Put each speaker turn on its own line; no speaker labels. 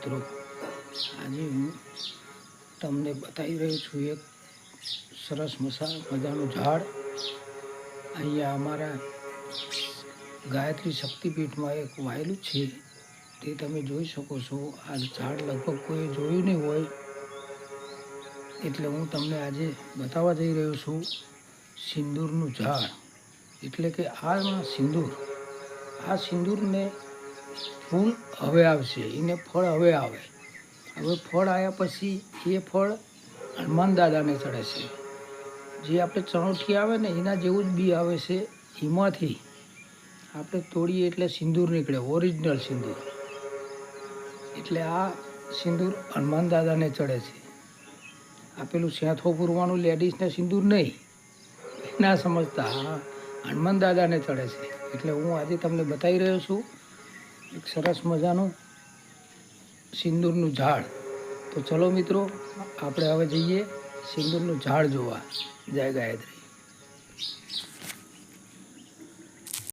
મિત્રો, આજે હું તમને બતાવી રહ્યો છું એક સરસ મજાનું ઝાડ. અહીંયા અમારા ગાયત્રી શક્તિપીઠમાં એક વાયેલું છે, તે તમે જોઈ શકો છો. આ ઝાડ લગભગ કોઈ જોયું નહીં હોય, એટલે હું તમને આજે બતાવવા જઈ રહ્યો છું. સિંદૂરનું ઝાડ એટલે કે આ સિંદૂરને ફૂલ હવે આવશે, એને ફળ હવે આવે. હવે ફળ આવ્યા પછી એ ફળ હનુમાન દાદાને ચડે છે. જે આપણે ચણોઠી આવે ને એના જેવું જ બી આવે છે. એમાંથી આપણે તોડીએ એટલે સિંદૂર નીકળે, ઓરિજિનલ સિંદૂર. એટલે આ સિંદૂર હનુમાન દાદાને ચડે છે. આ પેલું સેંથો પૂરવાનું લેડીઝને સિંદૂર નહીં, ના સમજતા. આ હનુમાન દાદાને ચડે છે. એટલે હું આજે તમને બતાવી રહ્યો છું એક સરસ મજાનું સિંદૂરનું ઝાડ. તો ચલો મિત્રો, આપણે હવે જઈએ સિંદૂરનું ઝાડ જોવા. જય ગાયત્રી.